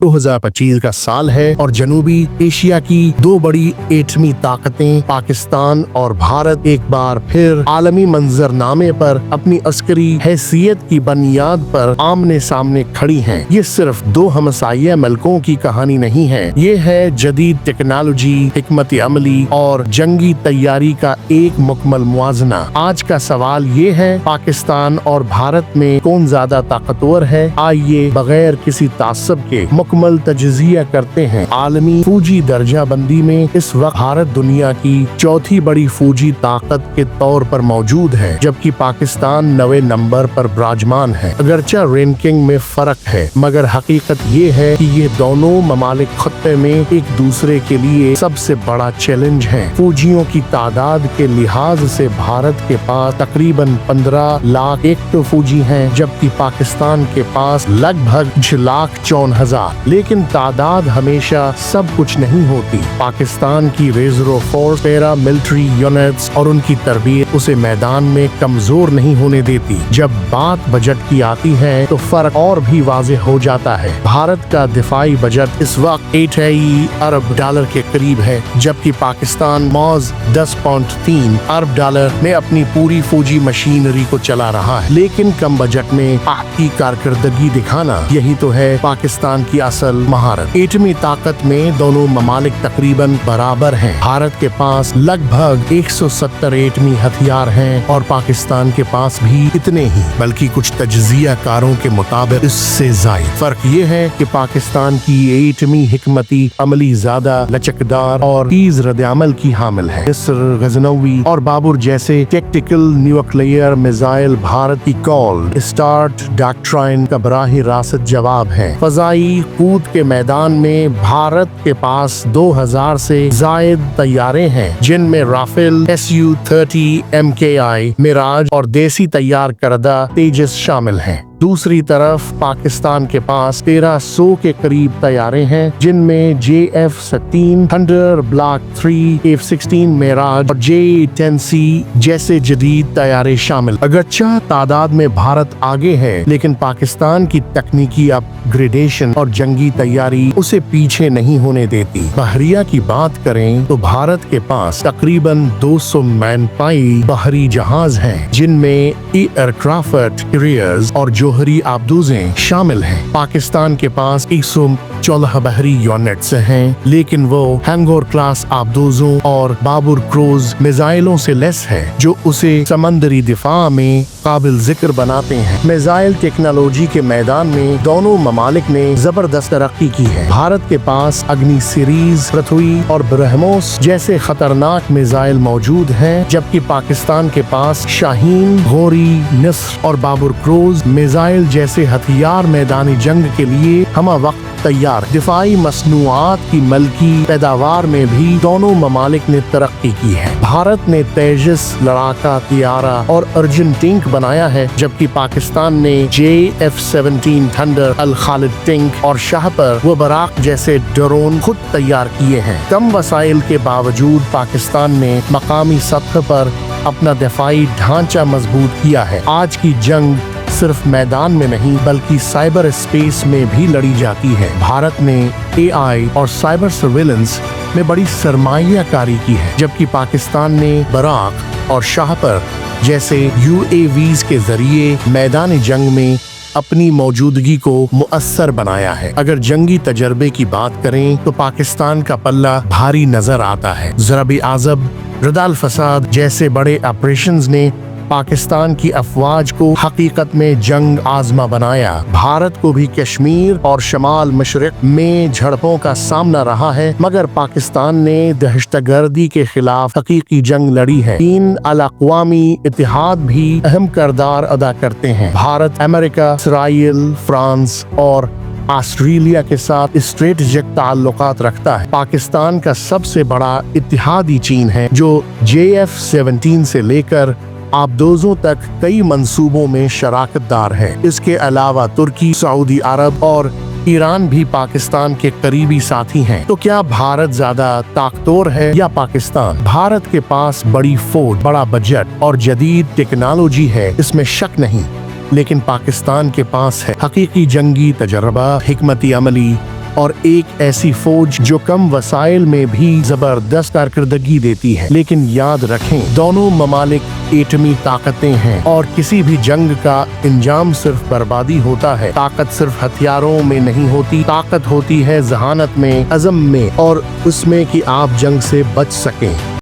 2025 का साल है और जनूबी एशिया की दो बड़ी एटमी ताकतें पाकिस्तान और भारत एक बार फिर आलमी मंजरनामे पर अपनी अस्करी हैसियत की बुनियाद पर आमने सामने खड़ी हैं। ये सिर्फ दो हमसाया मुल्कों की कहानी नहीं है, ये है जदीद टेक्नोलॉजी, हिकमत अमली और जंगी तैयारी का एक मुकम्मल मुआजना। आज का सवाल ये है, पाकिस्तान और भारत में कौन ज्यादा ताकतवर है? आइए बगैर किसी तासब के मुकम्मल तजज़िया करते हैं। आलमी फौजी दर्जा बंदी में इस वक्त भारत दुनिया की चौथी बड़ी फौजी ताकत के तौर पर मौजूद है, जबकि पाकिस्तान 9वें नंबर पर विराजमान है। अगरचे रैंकिंग में फर्क है, मगर हकीकत ये है कि ये दोनों ममालिक खत्ते में एक दूसरे के लिए सबसे बड़ा चैलेंज है। फौजियों की तादाद के लिहाज से भारत के पास तकरीबन 15 लाख एक्टिव फौजी हैं, जबकि पाकिस्तान के पास लगभग 6,54,000। लेकिन तादाद हमेशा सब कुछ नहीं होती। पाकिस्तान की reserve force, para military units और उनकी तरबियत उसे मैदान में कमजोर नहीं होने देती। जब बात बजट की आती है तो फर्क और भी वाज़ेह हो जाता है। भारत का दिफाई बजट इस वक्त 8 अरब डॉलर के करीब है, जबकि पाकिस्तान मौज 10.3 अरब डॉलर में अपनी पूरी फौजी मशीनरी को चला रहा है। लेकिन कम बजट में आपकी कारकर्दगी दिखाना, यही तो है पाकिस्तान की असल महारत। एटमी ताकत में दोनों ममालिक तकरीबन बराबर हैं। भारत के पास लगभग 170 एटमी हथियार हैं और पाकिस्तान के पास भी इतने ही, बल्कि कुछ तजज़िया कारों के मुताबिक इससे ज़ायद। फर्क ये है कि पाकिस्तान की एटमी हिकमती अमली ज्यादा लचकदार और तेज रद्द-ए-अमल की हामिल है। इसर, गजनवी और बाबर जैसे टैक्टिकल न्यूक्लियर मिसाइल भारत की कॉल स्टार्ट डॉक्ट्राइन का बराह रास्त जवाब है। फजाई कूद के मैदान में भारत के पास 2000 से जायद तैयारे हैं, जिनमें राफेल, Su-30 MKI, मिराज और देसी तैयार करदा तेजस शामिल हैं। दूसरी तरफ पाकिस्तान के पास 1300 के करीब तैयारे हैं, जिनमें JF-16 thunder, block 3, F-16 Miraj और J-10C जैसे जदीद तैयारे शामिल। अगरचे तादाद में भारत आगे है, लेकिन पाकिस्तान की तकनीकी अपग्रेडेशन और जंगी तैयारी उसे पीछे नहीं होने देती। बहरिया की बात करें तो भारत के पास तकरीबन 200 मैनपाई बहरी जहाज हैं, जिनमें एयरक्राफ्ट कैरियर्स और जोहरी आबदूजें शामिल हैं। पाकिस्तान के पास 114 बहरी यूनिट्स हैं, लेकिन वो हैंगोर क्लास आबदूजों और बाबर क्रूज मिसाइलों से लेस है, जो उसे समंदरी दिफा में काबिल जिक्र बनाते हैं। मिसाइल टेक्नोलॉजी के मैदान में दोनों ममालिक ने जबरदस्त तरक्की की है। भारत के पास अग्नि सीरीज, पृथ्वी और ब्रह्मोस जैसे खतरनाक मिसाइल मौजूद हैं, जबकि पाकिस्तान के पास शाहीन, घोरी, निस्र और बाबर क्रूज मिसाइल जैसे हथियार मैदानी जंग के लिए हम वक्त तैयार। दिफाई मसनूआत की मल्की पैदावार में भी दोनों ममालिक ने तरक्की की है। भारत ने तेजस लड़ाका तियारा और अर्जुन टैंक बनाया है, जबकि पाकिस्तान ने JF-17 थंडर, अल खालिद टैंक और शाहपर व बराक जैसे ड्रोन खुद तैयार किए हैं। कम वसाइल के बावजूद पाकिस्तान ने मकामी सतह पर अपना दिफाई ढांचा मजबूत किया है। आज की जंग सिर्फ मैदान में नहीं, बल्कि साइबर स्पेस में भी लड़ी जाती है। भारत ने AI और साइबर सर्विलेंस में बड़ी सरमायाकारी की है, जबकि पाकिस्तान ने बराक और शाहपर जैसे UAVs के जरिए मैदानी जंग में अपनी मौजूदगी को मुअस्सर बनाया है। अगर जंगी तजर्बे की बात करें तो पाकिस्तान का पल्ला भारी नजर आता है। ज़रब आज़ब, रदाल फसाद जैसे बड़े ऑपरेशंस ने पाकिस्तान की अफवाज को हकीकत में जंग आजमा बनाया। भारत को भी कश्मीर और शमाल मशरिक में झड़पों का सामना रहा है, मगर पाकिस्तान ने दहशतगर्दी के खिलाफ हकीकी जंग लड़ी है। तीन अल-अक़वामी इत्तेहाद भी अहम किरदार अदा करते हैं। भारत अमेरिका, इसराइल, फ्रांस और ऑस्ट्रेलिया के साथ स्ट्रेटेजिक ताल्लुकात रखता है। पाकिस्तान का सबसे बड़ा इत्तेहादी चीन है, जो JF-17 से लेकर आबदोजों तक कई मंसूबों में शराकतदार है। इसके अलावा तुर्की, सऊदी अरब और ईरान भी पाकिस्तान के करीबी साथी हैं। तो क्या भारत ज्यादा ताकतवर है या पाकिस्तान? भारत के पास बड़ी फौज, बड़ा बजट और जदीद टेक्नोलॉजी है, इसमें शक नहीं। लेकिन पाकिस्तान के पास है हकीकी जंगी तजर्बा, हिकमती अमली और एक ऐसी फौज जो कम वसाइल में भी जबरदस्त कारकर्दगी देती है। लेकिन याद रखें, दोनों ममालिक एटमी ताकतें हैं और किसी भी जंग का इंजाम सिर्फ बर्बादी होता है। ताकत सिर्फ हथियारों में नहीं होती, ताकत होती है जहानत में, अज़म में और उसमें कि आप जंग से बच सकें।